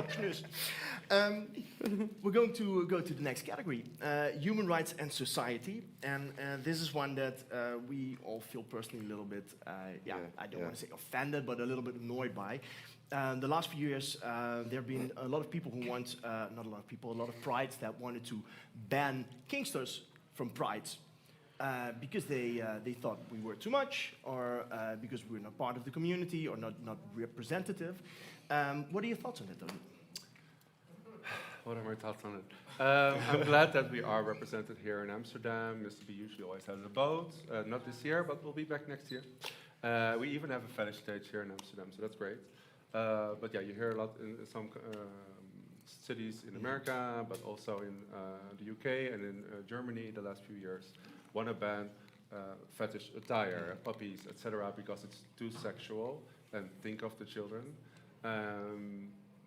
Knus. We're going to go to the next category, human rights and society. And this is one that we all feel personally a little bit, I don't want to say offended, but a little bit annoyed by. The last few years, there have been a lot of people who want, not a lot of people, a lot of prides that wanted to ban Kinksters from prides. Because they thought we were too much, or because we were not part of the community, or not representative. What are your thoughts on it, though? What are my thoughts on it? I'm glad that we are represented here in Amsterdam. Mr. B usually always has a boat. Not this year, but we'll be back next year. We even have a fetish stage here in Amsterdam, so that's great. But yeah, you hear a lot in some cities in America, but also in the UK and in Germany the last few years. Want to ban fetish attire, puppies, etc., because it's too sexual, and think of the children.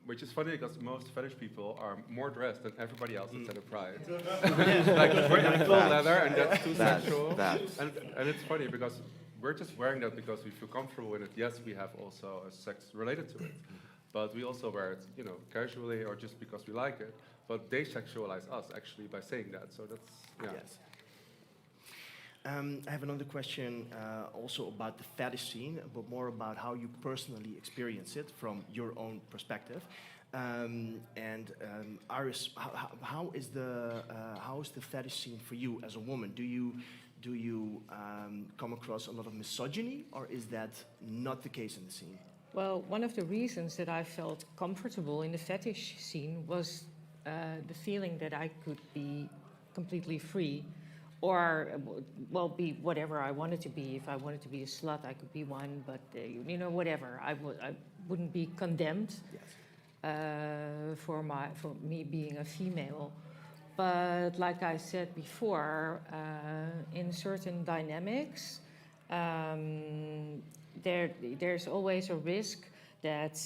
Which is funny because most fetish people are more dressed than everybody else at a pride. Like wearing full leather, and that's too sexual. And it's funny because we're just wearing that because we feel comfortable in it. Yes, we have also a sex related to it, but we also wear it, casually or just because we like it. But they sexualize us actually by saying that. So that's Yes. I have another question also about the fetish scene, but more about how you personally experience it from your own perspective. Iris, how is the fetish scene for you as a woman? Do you come across a lot of misogyny, or is that not the case in the scene? Well, one of the reasons that I felt comfortable in the fetish scene was the feeling that I could be completely free. Or, well, be whatever I wanted to be. If I wanted to be a slut, I could be one, but, whatever. I wouldn't be condemned for me being a female. But like I said before, in certain dynamics, there's always a risk that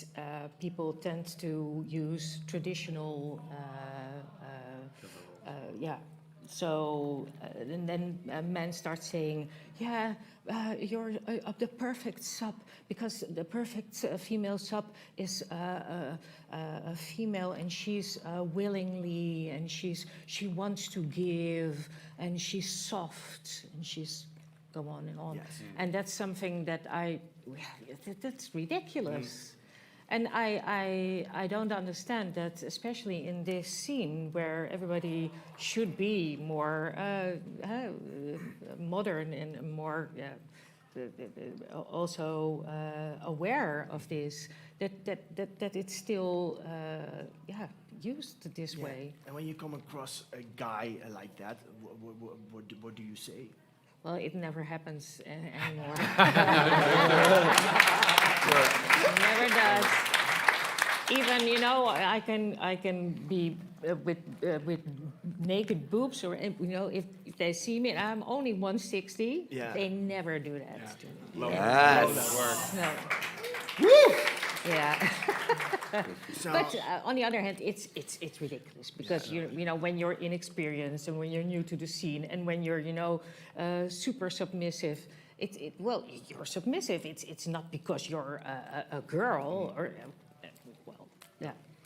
people tend to use traditional, So, and then men start saying, you're the perfect sub, because the perfect female sub is a female, and she's willingly, and she wants to give, and she's soft, and she's go on and on. Yes. And that's something that that's ridiculous. And I don't understand that, especially in this scene where everybody should be more modern and more also aware of this, that it's still used this way. And when you come across a guy like that, what do you say? Well, it never happens anymore. It never does. Even I can be with naked boobs, or if they see me and I'm only 160, they never do that to me. Yes. No. Woo! Yeah. But on the other hand, it's ridiculous because when you're inexperienced and when you're new to the scene and when you're super submissive, you're submissive. It's not because you're a girl or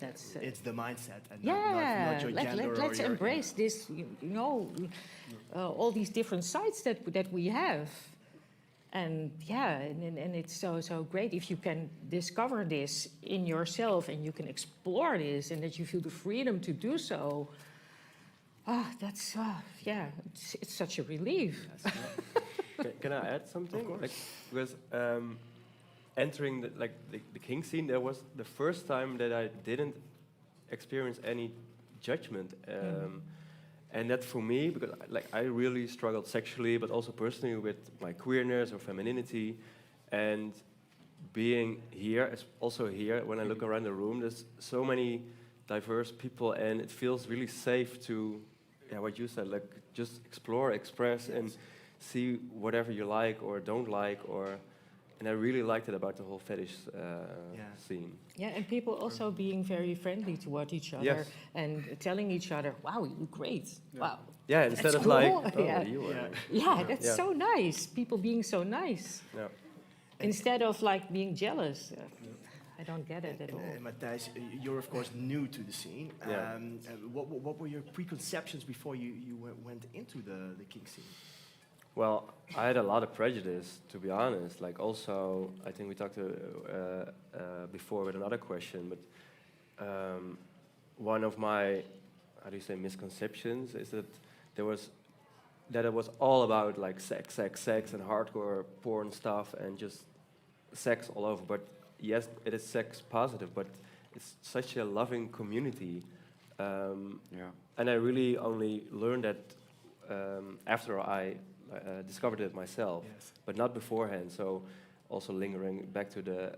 that's. It's the mindset and not your gender. Let's embrace this. All these different sides that we have. And and it's so great if you can discover this in yourself and you can explore this and that you feel the freedom to do so. That's it's such a relief. Can I add something? Of course. Because entering the kink scene, there was the first time that I didn't experience any judgment. And that for me, because I really struggled sexually, but also personally with my queerness or femininity, and being here, also here, when I look around the room, there's so many diverse people, and it feels really safe to, what you said, just explore, express, and see whatever you like or don't like, and I really liked it about the whole fetish scene. Yeah, and people also being very friendly toward each other and telling each other, "Wow, you look great! Yeah. Wow." Yeah, instead of cool. You are. Yeah, that's so nice. People being so nice. Yeah. Instead of being jealous. I don't get it at all. And Matthijs, you're of course new to the scene. Yeah. What were your preconceptions before you went into the kink scene? Well, I had a lot of prejudice, to be honest. Like also, I think we talked before with another question, but one of my, how do you say, misconceptions is that it was all about like sex and hardcore porn stuff and just sex all over. But yes, it is sex positive, but it's such a loving community. And I really only learned that after I discovered it myself, but not beforehand. So also lingering back to the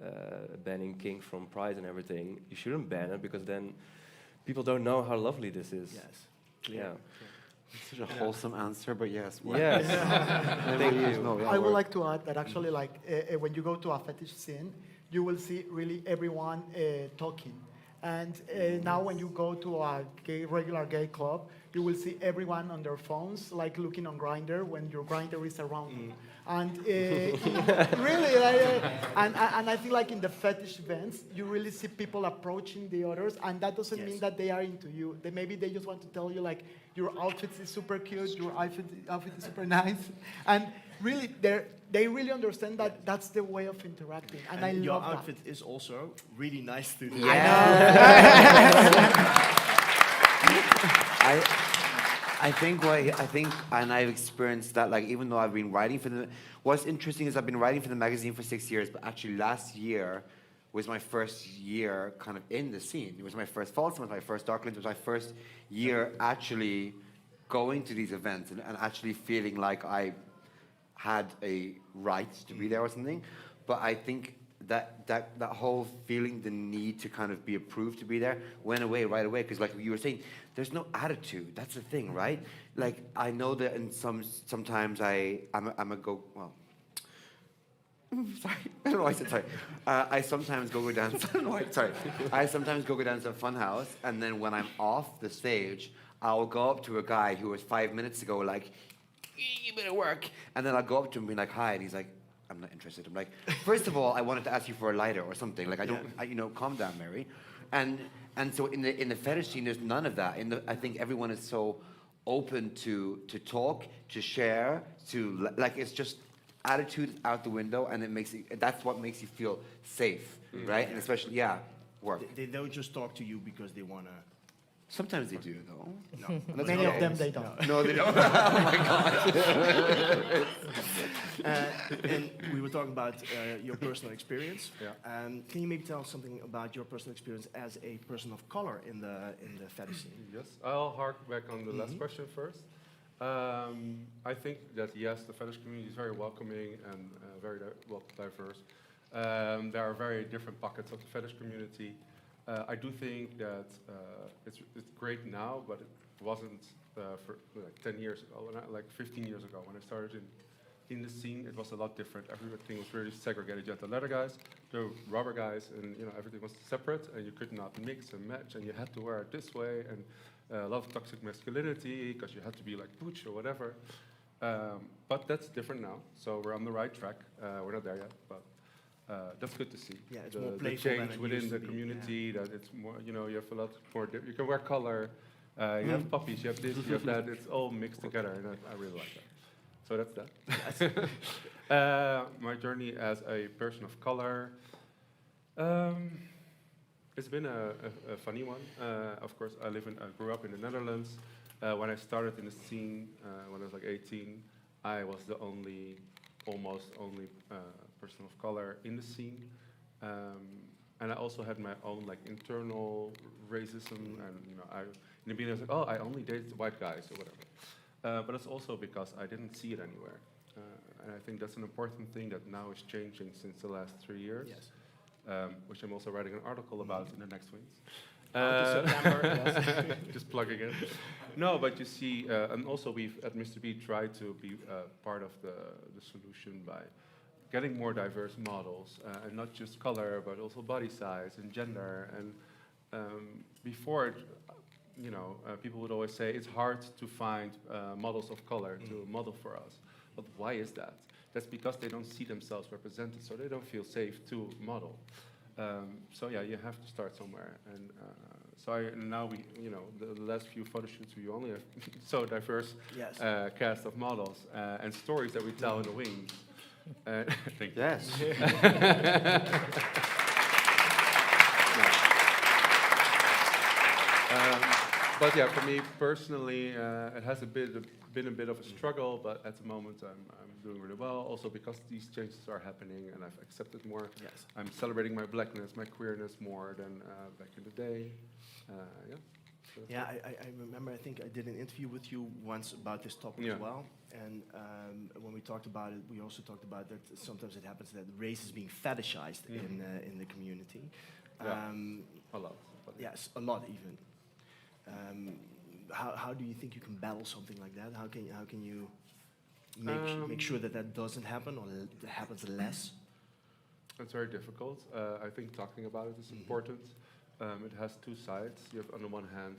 banning kink from Pride and everything, you shouldn't ban it because then people don't know how lovely this is. Yes. Yeah. Such a wholesome answer, but yes. Yes. Thank you. No, yeah, I would work. like to add that actually, like, when you go to a fetish scene, you will see really everyone talking. And now when you go to a regular gay club, you will see everyone on their phones, like looking on Grindr when your Grindr is around you. And really, and I think like in the fetish events, you really see people approaching the others, and that doesn't mean that they are into you. Maybe they just want to tell you like, your outfit is super cute, your outfit is super nice. And really, they really understand that that's the way of interacting, and I your love that. outfit is also really nice to I think, and I've experienced that. Like, even though I've been writing for the, what's interesting is I've been writing for the magazine for 6 years, but actually last year was my first year kind of in the scene. It was my first False, it was my first Darklands, it was my first year actually going to these events and actually feeling like I had a right to be there or something. But I think that whole feeling, the need to kind of be approved to be there, went away right away. Because like you were saying, there's no attitude. That's the thing, right? Like I know that in sometimes I'm a go. Well, sorry, I don't know why I said sorry. I sometimes go dance. I don't know why. Sorry. I sometimes go dance at Funhouse, and then when I'm off the stage, I'll go up to a guy who was 5 minutes ago like, you better work, and then I'll go up to him and be like, hi, and he's like, I'm not interested. I'm like, first of all, I wanted to ask you for a lighter or something. Like, calm down, Mary. And so in the fetish scene, there's none of that. I think everyone is so open to talk, to share, to like it's just attitude out the window, and that's what makes you feel safe, right? And especially, work. They don't just talk to you because they wanna. Sometimes they do, though. No. Many of them, they don't. No, they don't. Oh my God. And we were talking about your personal experience. Yeah. Can you maybe tell us something about your personal experience as a person of color in the fetish scene? Yes, I'll hark back on the last question first. I think that yes, the fetish community is very welcoming and very diverse. There are very different pockets of the fetish community. I do think that it's great now, but it wasn't for like 10 years ago, like 15 years ago when I started in the scene. It was a lot different. Everything was really segregated. You had the leather guys, the rubber guys, and everything was separate, and you could not mix and match, and you had to wear it this way, and a lot of toxic masculinity because you had to be like Pooch or whatever. But that's different now, so we're on the right track. We're not there yet, but. That's good to see. Yeah, it's the, more the playful than change it within used the to be, community. That it's more, you have a lot more. You can wear color. You have puppies. You have this. You have that. It's all mixed together, and I really like that. So that's that. My journey as a person of color. It's been a funny one. Of course, I grew up in the Netherlands. When I started in the scene, when I was like 18, I was the almost only person of color in the scene, and I also had my own like internal racism, and in the beginning I was like, oh, I only dated white guys or whatever, but it's also because I didn't see it anywhere, and I think that's an important thing that now is changing since the last 3 years, which I'm also writing an article about in the next weeks. September, Just plugging in. No, but you see, and also we've at Mr. B tried to be part of the solution by getting more diverse models, and not just color, but also body size and gender. And before, people would always say it's hard to find models of color to model for us. But why is that? That's because they don't see themselves represented, so they don't feel safe to model. So yeah, you have to start somewhere. And now we, the last few photo shoots, we only have so diverse Yes. cast of models and stories that we tell in the wings. Thank you. Yes. But yeah, for me personally, it has been a bit of a struggle, but at the moment I'm doing really well. Also because these changes are happening and I've accepted more. Yes. I'm celebrating my blackness, my queerness more than back in the day. Yeah. So Yeah, I remember, I think I did an interview with you once about this topic Yeah. as well. And when we talked about it, we also talked about that sometimes it happens that race is being fetishized in the community. Yeah. A lot. But Yes, a lot even. How do you think you can battle something like that? How can you make sure that that doesn't happen or it happens less? It's very difficult. I think talking about it is important. It has two sides. You have, on the one hand,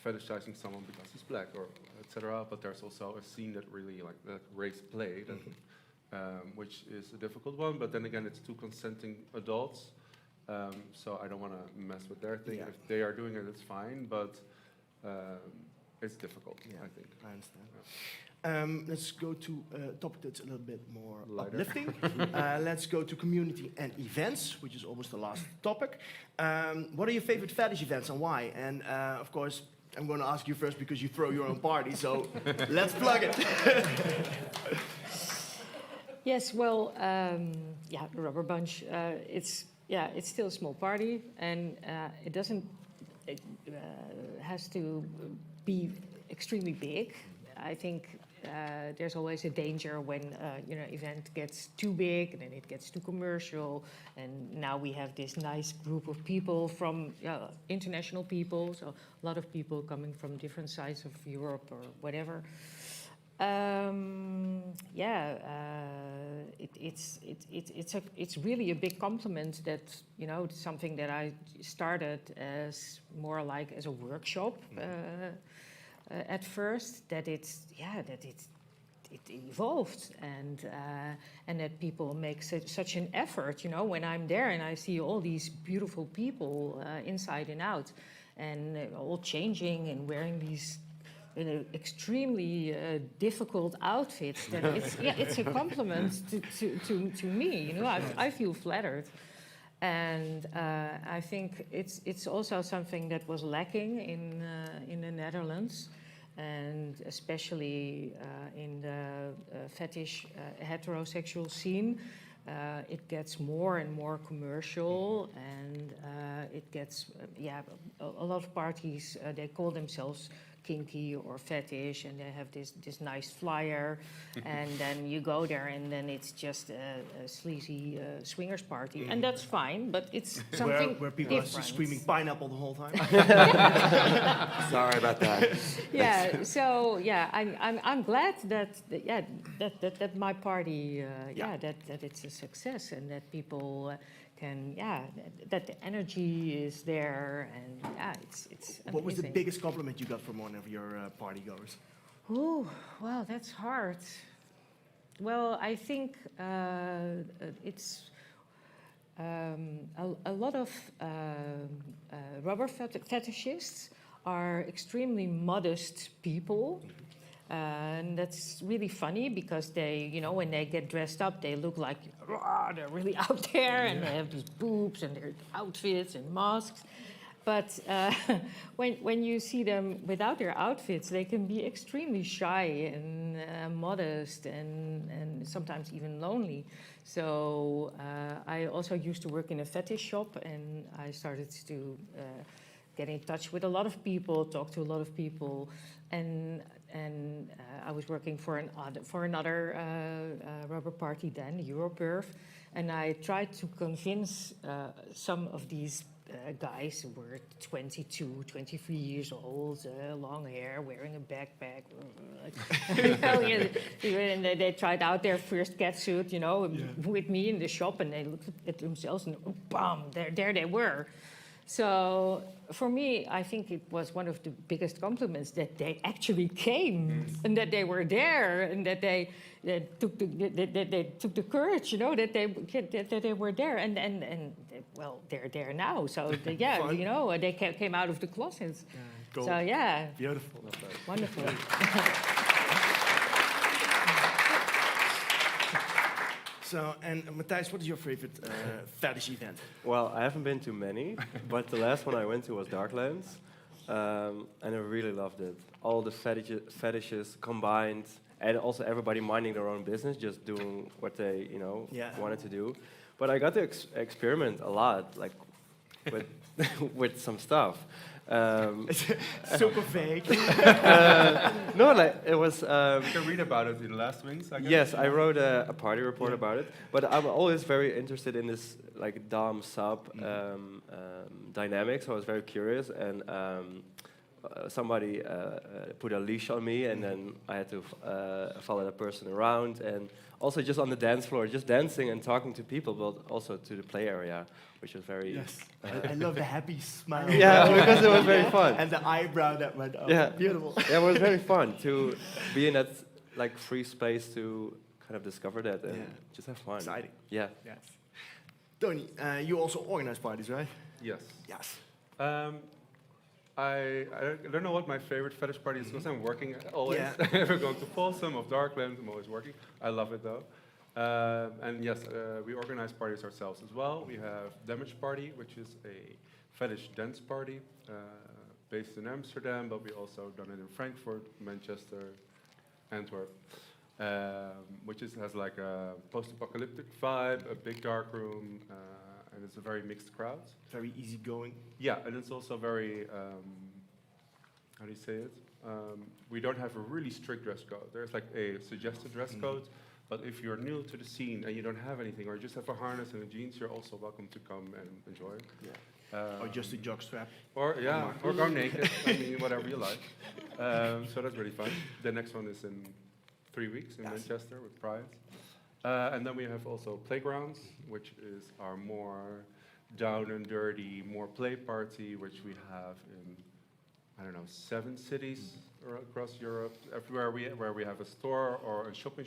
fetishizing someone because he's black or etc. But there's also a scene that really like race play, which is a difficult one. But then again, it's two consenting adults, so I don't want to mess with their thing. Yeah. If they are doing it, it's fine. But it's difficult. Yeah, I think. I understand. Let's go to a topic that's a little bit more Lighter. uplifting. Let's go to community and events, which is almost the last topic. What are your favorite fetish events and why? And of course, I'm going to ask you first because you throw your own party, so let's plug it. Yes, well, yeah, the Rubber Bunch. It's still a small party, and it has to be extremely big. I think there's always a danger when event gets too big and then it gets too commercial. And now we have this nice group of people from international people, so a lot of people coming from different sides of Europe or whatever. It's really a big compliment that something that I started as more like as a workshop. At first, that it evolved and that people make such an effort. When I'm there and I see all these beautiful people inside and out, and all changing and wearing these extremely difficult outfits. Then it's a compliment to me. I feel flattered. And I think it's also something that was lacking in the Netherlands, and especially in the fetish heterosexual scene. It gets more and more commercial, and it gets a lot of parties. They call themselves kinky or fetish, and they have this nice flyer, and then you go there and then it's just a sleazy swingers party, and that's fine, but it's something where people different. are screaming pineapple the whole time. Sorry about that. Yeah, so I'm glad that my party that it's a success, and that people can that the energy is there, and it's amazing. What was the biggest compliment you got from one of your party goers? Oh, well, that's hard. Well, I think it's a lot of rubber fetishists are extremely modest people. And that's really funny because they, when they get dressed up, they look like they're really out there, and they have these boobs and their outfits and masks. But when you see them without their outfits, they can be extremely shy and modest and sometimes even lonely. So I also used to work in a fetish shop, and I started to get in touch with a lot of people, talk to a lot of people, and I was working for another rubber party then, Europerf, and I tried to convince some of these guys who were 22, 23 years old, long hair, wearing a backpack, and they tried out their first catsuit, with me in the shop, and they looked at themselves, and bam, there they were. So for me, I think it was one of the biggest compliments that they actually came and that they were there and that they took the courage, you know, that they were there and well, they're there now. So yeah, Fun. you know, they came out of the closets. Cool. So yeah, Beautiful. wonderful. So, and Matthijs, what is your favorite fetish event? Well, I haven't been to many, but the last one I went to was Darklands, and I really loved it. All the fetishes combined, and also everybody minding their own business, just doing what they, you know, wanted to do. But I got to experiment a lot, like with with some stuff. Super vague. No, like it was. You can read about it in Last Wings, I guess. Yes, I wrote a party report about it, but I'm always very interested in this like dom sub dynamic. So I was very curious, and somebody put a leash on me, and then I had to follow that person around, and also just on the dance floor, just dancing and talking to people, but also to the play area, which was very. Yes. I love the happy smile. Yeah, because it was very fun. And the eyebrow that went up. Yeah, Beautiful. Yeah, it was very fun to be in that like free space to kind of discover that and just have fun. Exciting. Yeah. Yes. Tony, you also organize parties, right? Yes. Yes. I don't know what my favorite fetish party is because I'm working always. We're going to Folsom of Darklands. I'm always working. I love it though. And yes, we organize parties ourselves as well. We have Damage Party, which is a fetish dance party based in Amsterdam, but we also done it in Frankfurt, Manchester, Antwerp, which has like a post-apocalyptic vibe, a big dark room, and it's a very mixed crowd. Very easygoing. Yeah, and it's also very, how do you say it? We don't have a really strict dress code. There's like a suggested dress code, but if you're new to the scene and you don't have anything, or you just have a harness and a jeans, you're also welcome to come and enjoy. Or just a jockstrap. Or go naked. I mean, whatever you like. So that's really fun. The next one is in 3 weeks in Manchester with Pride. And then we have also playgrounds, which is our more down and dirty, more play party, which we have in, I don't know, 7 cities across Europe. Everywhere where we have a store or a shop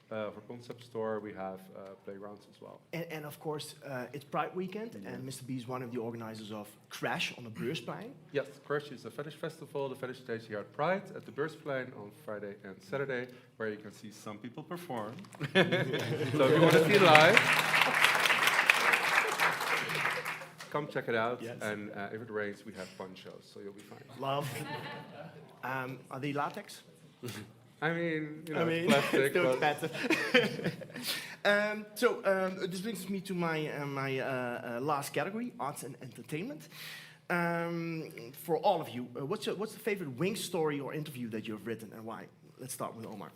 for concept store, we have playgrounds as well. And of course, it's Pride weekend, and Mr. B is one of the organizers of Crash on the Beursplein. Yes, Crash is a fetish festival, the fetish stage here at Pride at the Beursplein on Friday and Saturday, where you can see some people perform. So if you want to see it live, come check it out. Yes. And if it rains, we have fun shows, so you'll be fine. Love. Are they latex? I mean, you know, plastic. Still but expensive. This brings me to my last category, arts and entertainment. For all of you, what's the favorite Wings story or interview that you've written and why? Let's start with Omar.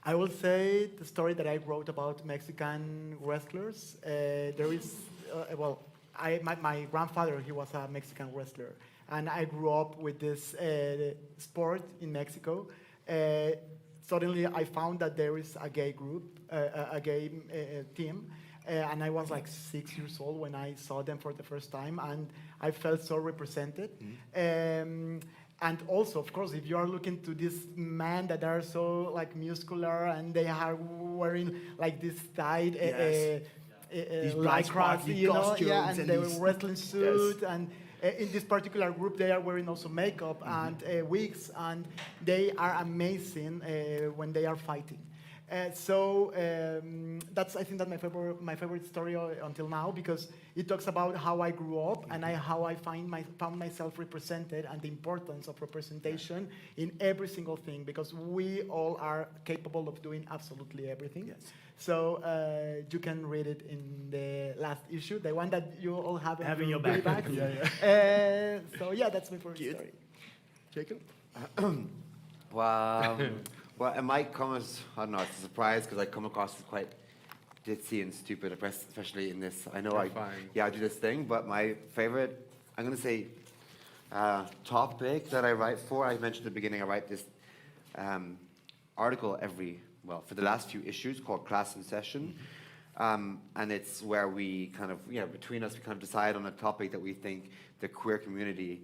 I will say the story that I wrote about Mexican wrestlers. There is, my grandfather, he was a Mexican wrestler, and I grew up with this sport in Mexico. Suddenly I found that there is a gay group, a gay team, and I was like 6 years old when I saw them for the first time, and I felt so represented. And also, of course, if you are looking to these men that are so like muscular and they are wearing like this tight these bright sparkly you know, costumes and they these- were wrestling suit and. In this particular group, they are wearing also makeup and wigs, and they are amazing when they are fighting. That's I think that my favorite story until now, because it talks about how I grew up and how I found myself represented, and the importance of representation in every single thing, because we all are capable of doing absolutely everything. Yes. So you can read it in the last issue, the one that you all have in your goodie back. bag. So yeah, that's my favorite story. Jacob? Well, it might come as, I don't know, it's a surprise because I come across as quite ditzy and stupid, especially in this. I know I do this thing, but my favorite, I'm going to say, topic that I write for, I mentioned at the beginning, I write this article for the last few issues called Class in Session. And it's where we kind of, between us, we kind of decide on a topic that we think the queer community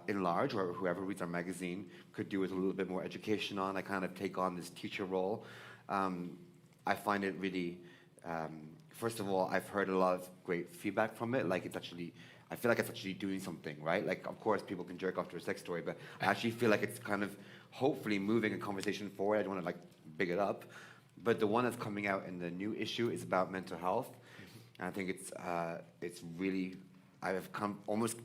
in large, or whoever reads our magazine, could do with a little bit more education on. I kind of take on this teacher role. I find it really, first of all, I've heard a lot of great feedback from it. Like, I feel like it's actually doing something, right? Like, of course, people can jerk off to a sex story, but I actually feel like it's kind of hopefully moving a conversation forward. I don't want to, like, big it up. But the one that's coming out in the new issue is about mental health. And I think it's really, I have come almost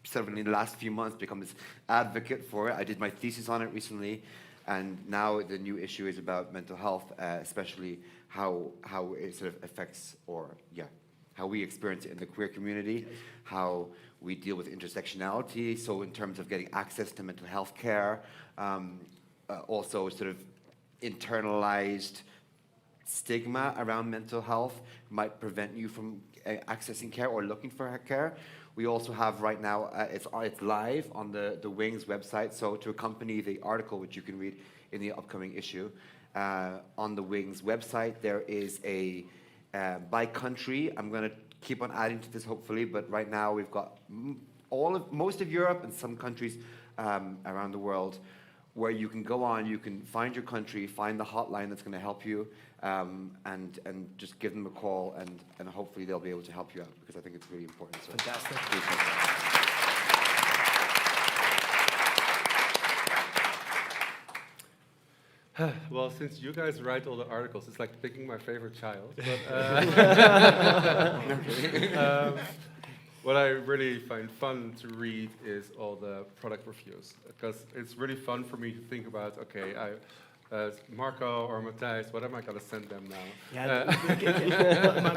certainly in the last few months become this advocate for it. I did my thesis on it recently, and now the new issue is about mental health, especially how it sort of affects, how we experience it in the queer community, how we deal with intersectionality, so in terms of getting access to mental health care, also sort of internalized stigma around mental health might prevent you from accessing care or looking for care. We also have right now, it's live on the Wings website, so to accompany the article, which you can read in the upcoming issue, on the Wings website, there is a, by country, I'm going to keep on adding to this hopefully, but right now we've got most of Europe and some countries around the world where you can go on, you can find your country, find the hotline that's going to help you, and just give them a call, and hopefully they'll be able to help you out, because I think it's really important. So Fantastic. Well, since you guys write all the articles, it's like picking my favorite child. But, what I really find fun to read is all the product reviews, because it's really fun for me to think about, okay, Marco or Matthijs, what am I going to send them now? Yeah,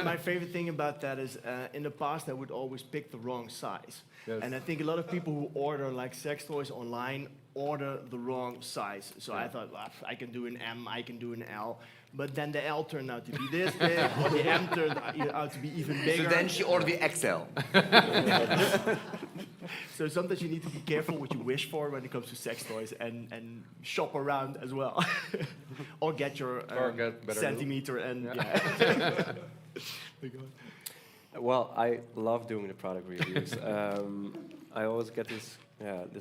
my favorite thing about that is in the past I would always pick the wrong size. Yes. And I think a lot of people who order like sex toys online order the wrong size. So I thought, well, I can do an M, I can do an L. But then the L turned out to be this big, or the M turned out to be even bigger. So then she ordered the XL. So sometimes you need to be careful what you wish for when it comes to sex toys, and shop around as well. Or get your centimeter and yeah. Well, I love doing the product reviews. I always get this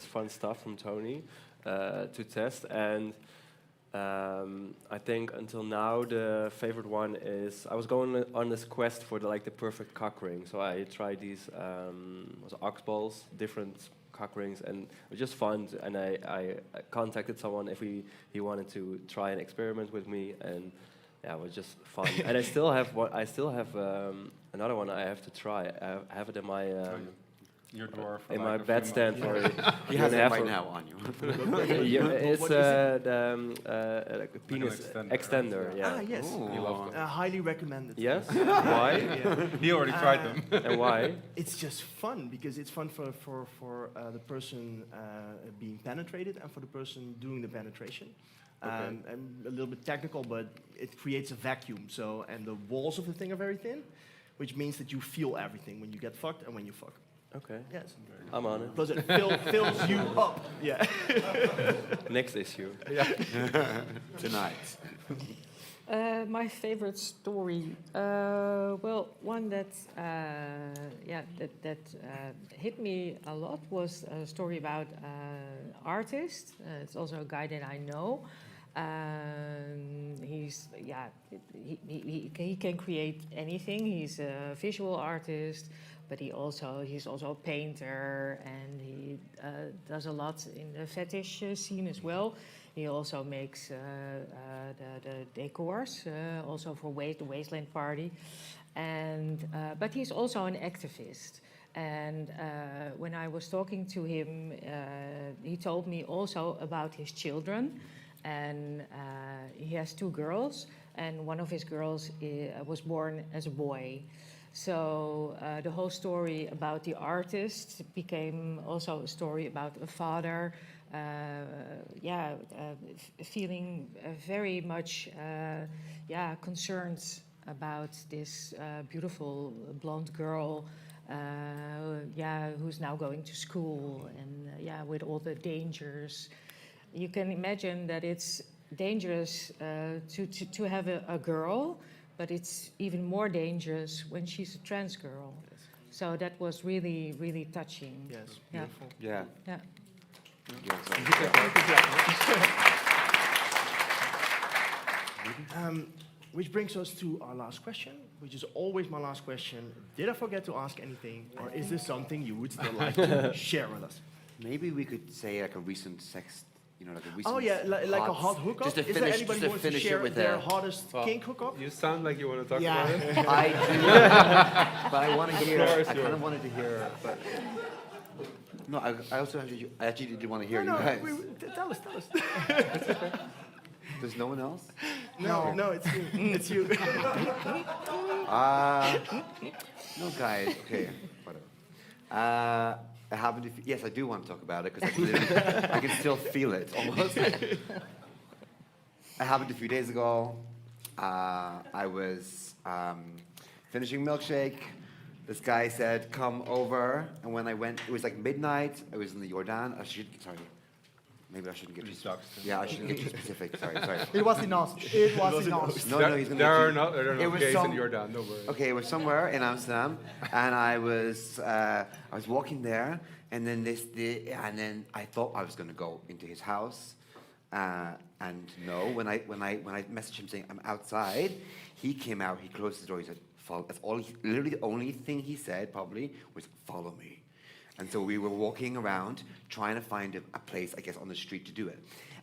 fun stuff from Tony to test, and I think until now the favorite one is, I was going on this quest for the perfect cock ring. So I tried these ox balls, different cock rings, and it was just fun. And I contacted someone if he wanted to try an experiment with me, and yeah, it was just fun. And I still have another one I have to try. I have it in my Your drawer for in like my a bed few stand months. for He has it right now on you. it's What is it? The penis extender. extender. Yeah. Ah, yes. He loves them. Highly recommended. Yes. Why? Yeah. He already tried them. And why? It's just fun because it's fun for the person being penetrated and for the person doing the penetration. Okay. And a little bit technical, but it creates a vacuum. So, and the walls of the thing are very thin, which means that you feel everything when you get fucked and when you fuck. Okay. Yes. I'm on it. Plus it fills you up. Yeah. Next issue. Tonight. My favorite story, well, one that hit me a lot was a story about an artist. It's also a guy that I know. He can create anything. He's a visual artist, but he's also a painter, and he does a lot in the fetish scene as well. He also makes the decors, also for the Wasteland Party, but he's also an activist. And when I was talking to him, he told me also about his children. And he has 2 girls, and one of his girls was born as a boy. So the whole story about the artist became also a story about a father, feeling very much concerned about this beautiful blonde girl, who's now going to school, and with all the dangers. You can imagine that it's dangerous to have a girl but it's even more dangerous when she's a trans girl. So that was really, really touching. Yes, Yeah. beautiful. Yeah. Yeah. Which brings us to our last question, which is always my last question. Did I forget to ask anything, or is this something you would still like to share with us? Maybe we could say like a recent sex, like a recent. Oh yeah, like a hot hookup. Just to Is there finish, anybody just who to wants to finish share it with their a. hottest kink hookup? You sound like you want to talk Yeah. about it. I do, but I want to hear. floor is I kind yours. of wanted to hear, but no, I also actually did want to hear No, you guys. tell us, tell us. There's no one else. No, it's you. It's you. No, guys. Okay, whatever. I happened to. Yes, I do want to talk about it because I can still feel it almost. It happened a few days ago. I was finishing milkshake. This guy said, "Come over," and when I went, it was like midnight. I was in the Jordan. Sorry. Maybe I shouldn't get too specific. Yeah, I shouldn't get too specific. Sorry. It was in us. It was in us. No, he's gonna. There are get not It was gays some- in Jordan, don't worry. Okay, it was somewhere in Amsterdam, and I was walking there, and then and then I thought I was going to go into his house, and no, when I messaged him saying I'm outside, he came out, he closed the door, he said, "Follow." That's all. Literally, the only thing he said probably was "Follow me." And so we were walking around trying to find a place, I guess, on the street to do it.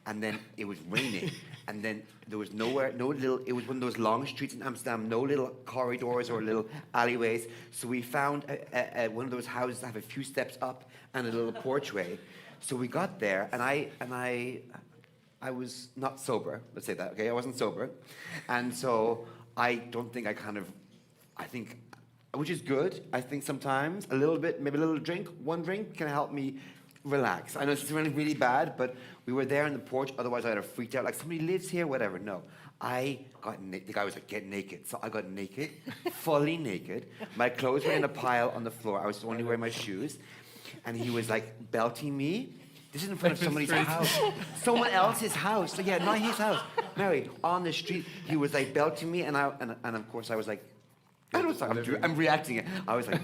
And then it was raining, and then there was nowhere, it was one of those long streets in Amsterdam, no little corridors or little alleyways. So we found one of those houses that have a few steps up and a little porchway. So we got there, and I was not sober, let's say that, okay? I wasn't sober. And so I don't think which is good. I think sometimes a little bit, maybe a little drink, one drink can help me relax. I know it's really, really bad, but we were there on the porch. Otherwise, I'd have freaked out. Like, somebody lives here, whatever. No. The guy was like, "Get naked." So I got naked, fully naked. My clothes were in a pile on the floor. I was only wearing my shoes. And he was like belting me. This is in front of somebody's house. Someone else's house. So yeah, not his house. Mary, on the street. He was like belting me, and of course I was like, I'm reacting it. I was like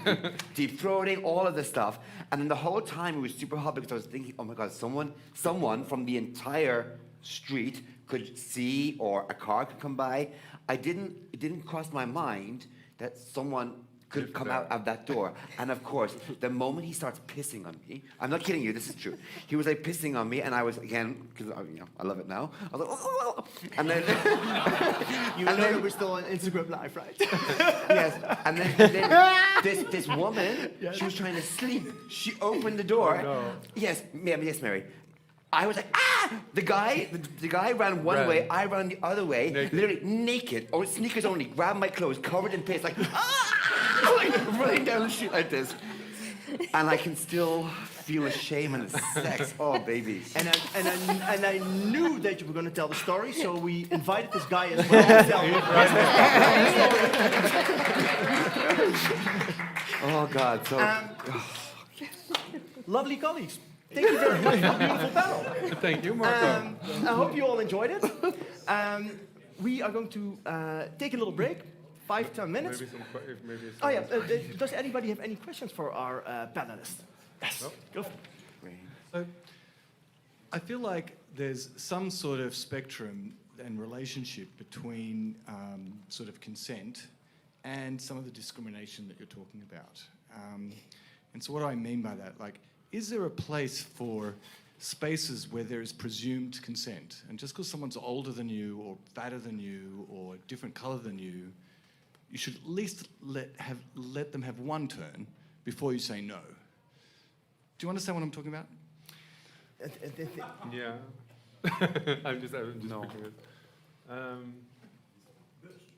deep throating, all of this stuff. And then the whole time it was super hot because I was thinking, oh my God, someone from the entire street could see, or a car could come by. It didn't cross my mind that someone could come out of that door. And of course, the moment he starts pissing on me, I'm not kidding you, this is true. He was like pissing on me, and I was, again, because I love it now, I was like, oh. And then... We're still on Instagram Live, right? Yes, and then this woman, she was trying to sleep. She opened the door. Oh, no. Yes, Mary. I was like, ah! The guy ran one way, I ran the other way, Naked. literally naked, or sneakers only, grabbed my clothes, covered in piss, like, ah! Like, running down the street like this. And I can still feel the shame and the sex. Oh, baby. And I knew that you were going to tell the story, so we invited this guy as well to tell Oh, God. So, Lovely colleagues. Thank you very much for the beautiful panel. Thank you, Marco. I hope you all enjoyed it. We are going to take a little break, 5-10 minutes. Maybe Oh yeah, does anybody have any questions for our panelists? Yes, go for it. So, I feel like there's some sort of spectrum and relationship between sort of consent and some of the discrimination that you're talking about. And so what do I mean by that? Like, is there a place for spaces where there is presumed consent? And just because someone's older than you, or fatter than you, or a different color than you, you should at least let them have one turn before you say no. Do you understand what I'm talking about? Yeah. I'm just No. picking it.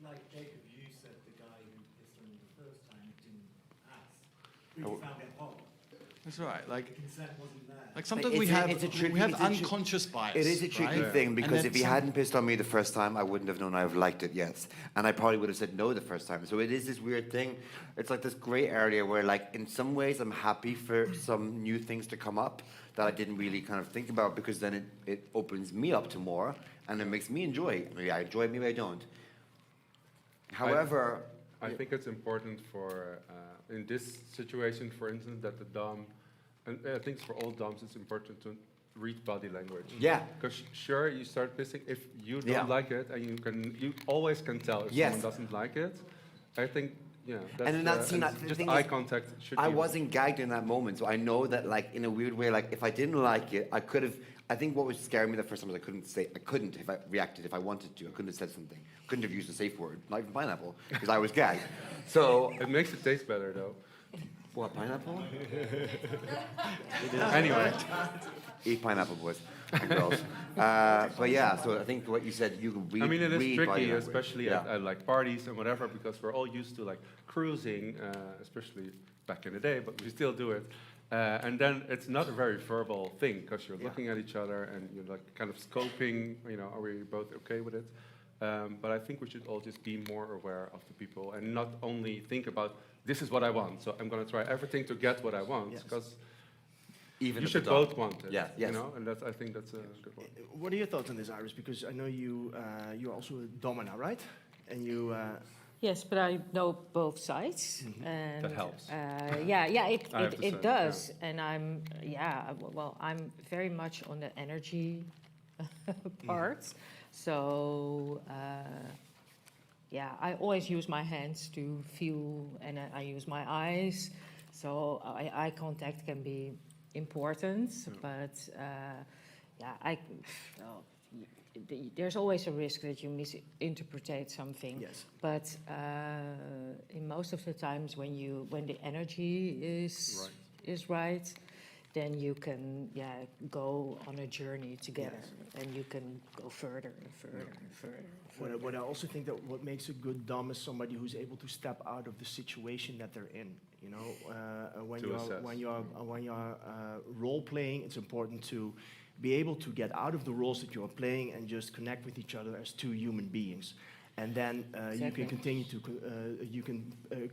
Like Jacob, you said the guy who pissed on you the first time didn't ask. We found it hot. That's right. Like Consent wasn't there. sometimes It's we have it's a unconscious bias. It is a tricky right? thing And because then if he hadn't pissed on me the first time, I wouldn't have known I have liked it, yes. And I probably would have said no the first time. So it is this weird thing. It's like this gray area where, like, in some ways I'm happy for some new things to come up that I didn't really kind of think about, because then it opens me up to more and it makes me enjoy. Maybe I enjoy it, maybe I don't. However, I think it's important for, in this situation, for instance, that the dom, and I think for all doms, it's important to read body language. yeah, Because sure, you start pissing if you don't Yeah. like it, and you always can tell if Yes. someone doesn't like it. I think, yeah, that's, And in that scene, and the just thing eye is, contact should I be. wasn't gagged in that moment, so I know that, like, in a weird way, like, if I didn't like it, I could have. I think what was scaring me the first time was I couldn't if I reacted if I wanted to. I couldn't have said something. Couldn't have used a safe word, not even pineapple, because I was gagged. So, It makes it taste better though. what, pineapple? Anyway, Eat pineapple, boys and girls. But yeah, so I think what you said, you can read. I mean, it is read tricky, body language. especially Yeah. at like parties and whatever, because we're all used to like cruising, especially back in the day, but we still do it. And then it's not a very verbal thing because you're Yeah. looking at each other and you're like kind of scoping, you know, are we both okay with it? But I think we should all just be more aware of the people and not only think about this is what I want, so I'm going to try everything to get what I want, Yes. because Even you at should the top. both want it. Yeah, You yes. know, and I think that's a good one. What are your thoughts on this, Iris? Because I know you're also a domina, right? And you. Yes, but I know both sides, and That helps. Yeah, I have the it same, does, and I'm very much on the energy part. So I always use my hands to feel, and I use my eyes. So eye contact can be important, but there's always a risk that you misinterpret something. Yes. But in most of the times, when the energy is right, then you can go on a journey together, and you can go further and further and further. What I also think that what makes a good dom is somebody who's able to step out of the situation that they're in. You know, when you're role playing, it's important to be able to get out of the roles that you're playing and just connect with each other as two human beings. And then you can continue to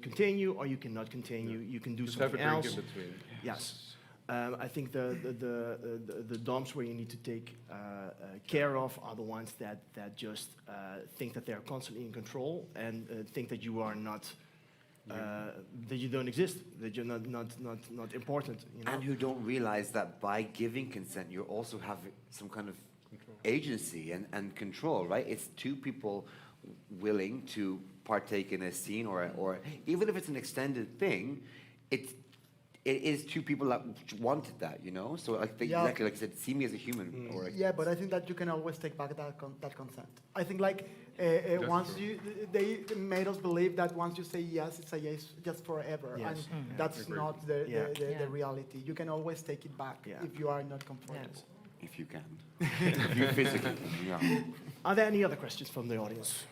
continue, or you cannot continue. You can do Just have a something drink else. in between. Yes. I think the DOMs where you need to take care of are the ones that just think that they're constantly in control and think that you are not, that you don't exist, that you're not important. You know? And who don't realize that by giving consent, you also have some kind of agency and control, right? It's two people willing to partake in a scene, or even if it's an extended thing, it is two people that wanted that, you know? So exactly like I said, see me as a human. Or Yeah, but I think that you can always take back that consent. I think once they made us believe that once you say yes, it's a yes just forever, Yes. and that's Agreed. not the reality. You can always take it back if you are not comfortable. if you can. If you physically can, yeah. Are there any other questions from the audience?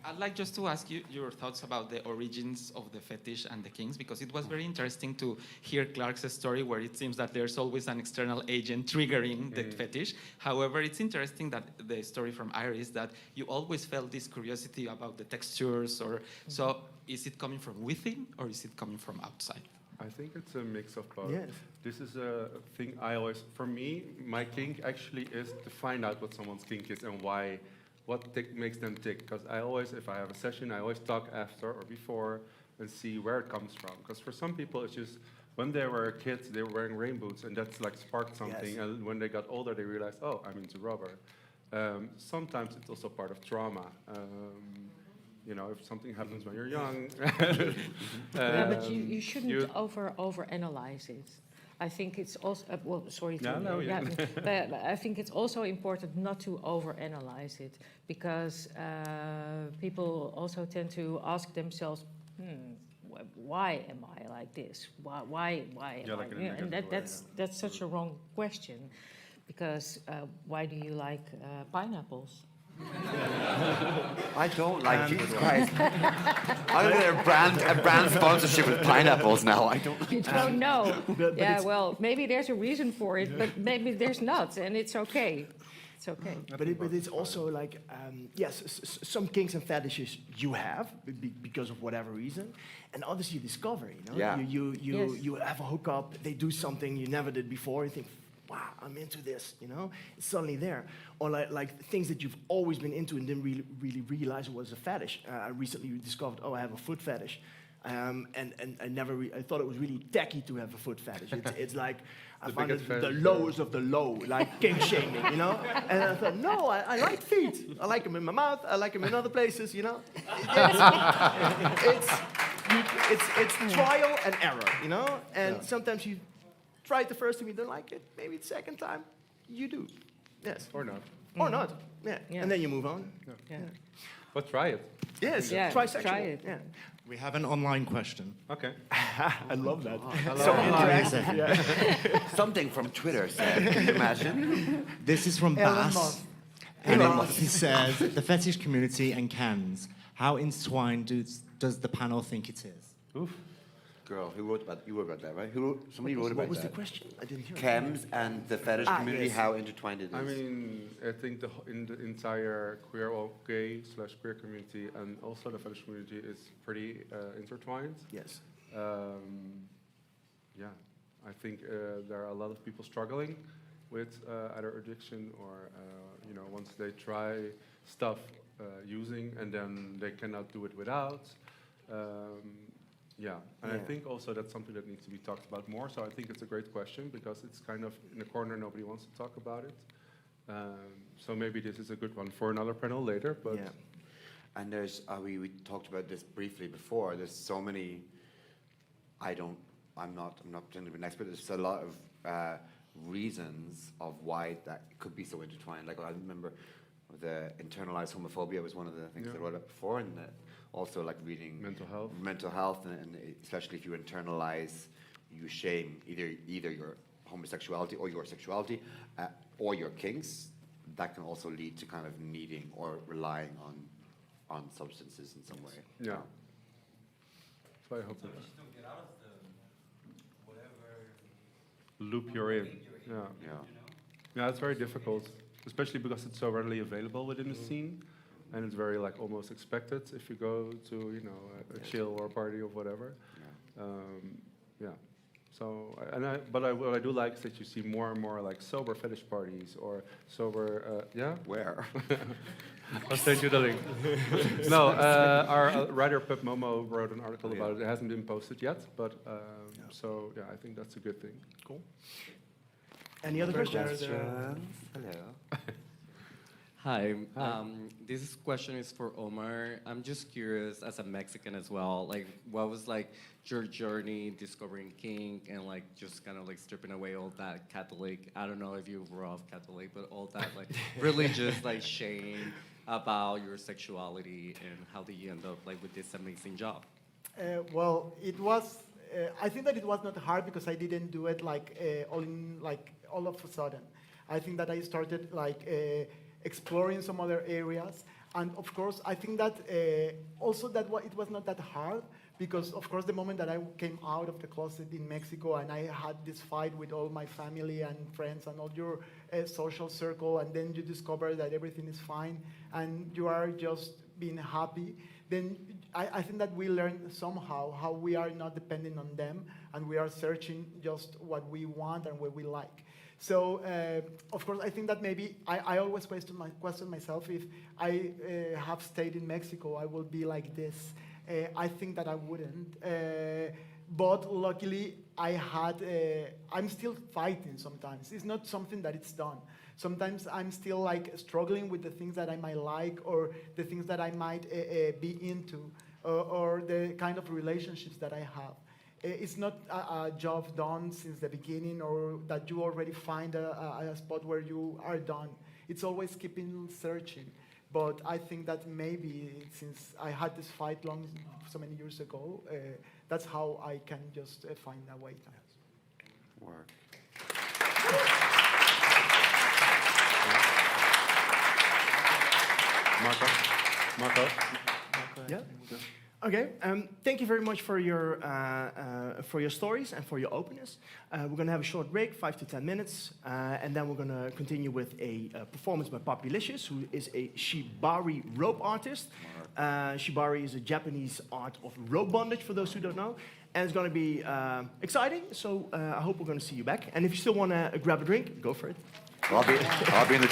I'd like just to ask you your thoughts about the origins of the fetish and the kinks, because it was very interesting to hear Clark's story where it seems that there's always an external agent triggering the fetish. However, it's interesting that the story from Iris, that you always felt this curiosity about the textures, or so is it coming from within or is it coming from outside? I think it's a mix of both. Yes. This is a thing I always, for me, my kink actually is to find out what someone's kink is and why, what makes them tick. Because I always, if I have a session, I always talk after or before and see where it comes from. Because for some people, it's just, when they were kids, they were wearing rain boots and that's like sparked something. Yes. And when they got older, they realized, oh, I'm into rubber. Sometimes it's also part of trauma. You know, if something happens when you're young. But you shouldn't overanalyze it. I think it's also but I think it's also important not to overanalyze it, because people also tend to ask themselves, why am I like this? Why am like in a I? Yeah, and negative way, that's such a wrong question, because why do you like pineapples? I don't like Jesus Christ. I'm going to a brand sponsorship with pineapples now. I don't. You don't know. But Yeah, it's- well, maybe there's a reason for it, but maybe there's not, and it's okay. It's okay. But it's also like, yes, some kinks and fetishes you have because of whatever reason, and others you discover. You know, Yeah. you Yes. have a hookup, they do something you never did before. You think, wow, I'm into this, you know? It's suddenly there. Or like things that you've always been into and didn't really realize it was a fetish. I recently discovered, I have a foot fetish. And I thought it was really tacky to have a foot fetish. It's like, I found it the lowest of the low, like kink shaming, you know? And I thought, no, I like feet. I like them in my mouth, I like them in other places, you know? It's trial and error, you know? And sometimes you try it the first time, you don't like it. Maybe the second time, you do. Yes. Or not. Or not. Yeah. Yeah. And then you move on. Yeah. But try it. Yes. Yeah, Try sexual. try it. Yeah. We have an online question. Okay. I love that. So interactive. Something from Twitter said, can you imagine? This is from Elon Bass. Musk. And Elon it Musk. says, the fetish community and cans, how intertwined does the panel think it is? Oof. Girl, you wrote about that, right? Somebody wrote What about was the that. question? I didn't hear it. Chems and the fetish community, yes. how intertwined it is. I mean, I think in the entire queer or gay/queer community and also the fetish community is pretty intertwined. Yes. Yeah, I think there are a lot of people struggling with either addiction or, once they try stuff using and then they cannot do it without. Yeah, and I think also that's something that needs to be talked about more. So I think it's a great question because it's kind of in the corner, nobody wants to talk about it. So maybe this is a good one for another panel later. But Yeah. And there's, we talked about this briefly before. There's so many. I'm not pretending to be an expert. There's a lot of reasons of why that could be so intertwined. Like I remember the internalized homophobia was one of the things I wrote up before, and also like reading mental health, and especially if you internalize, you shame either your homosexuality or your sexuality or your kinks. That can also lead to kind of needing or relying on substances in some way. yeah. So I hope that Still get out of the whatever loop you're in. Yeah. Yeah. Yeah, it's very difficult, especially because it's so readily available within the scene, and it's very like almost expected if you go to a chill or a party or whatever. Yeah. So, what I do like is that you see more and more like sober fetish parties or sober. Yeah. Where? I'll send you the link. No, our writer Pep Momo wrote an article about it. It hasn't been posted yet, but so yeah, I think that's a good thing. Cool. Any other questions? Hello. Hi. This question is for Omar. I'm just curious, as a Mexican as well, like, what was like your journey discovering kink and like just kind of like stripping away all that Catholic, I don't know if you were of Catholic, but all that like religious like shame about your sexuality, and how did you end up like with this amazing job? Well, it was. I think that it was not hard because I didn't do it like all of a sudden. I think that I started like exploring some other areas, and of course, I think that also that it was not that hard because, of course, the moment that I came out of the closet in Mexico and I had this fight with all my family and friends and all your social circle, and then you discover that everything is fine and you are just being happy, then I think that we learn somehow how we are not dependent on them and we are searching just what we want and what we like. So, of course, I think that maybe I always question myself if I have stayed in Mexico, I will be like this. I think that I wouldn't. But luckily, I'm still fighting sometimes. It's not something that it's done. Sometimes I'm still like struggling with the things that I might like or the things that I might be into or the kind of relationships that I have. It's not a job done since the beginning or that you already find a spot where you are done. It's always keeping searching. But I think that maybe since I had this fight so many years ago, that's how I can just find a way. Work. Marco? Yeah. Okay. Thank you very much for your stories and for your openness. We're going to have a short break, 5 to 10 minutes, and then we're going to continue with a performance by Papilicious, who is a shibari rope artist. Shibari is a Japanese art of rope bondage, for those who don't know. and it's going to be exciting. So I hope we're going to see you back. And if you still want to grab a drink, go for it. I'll be in the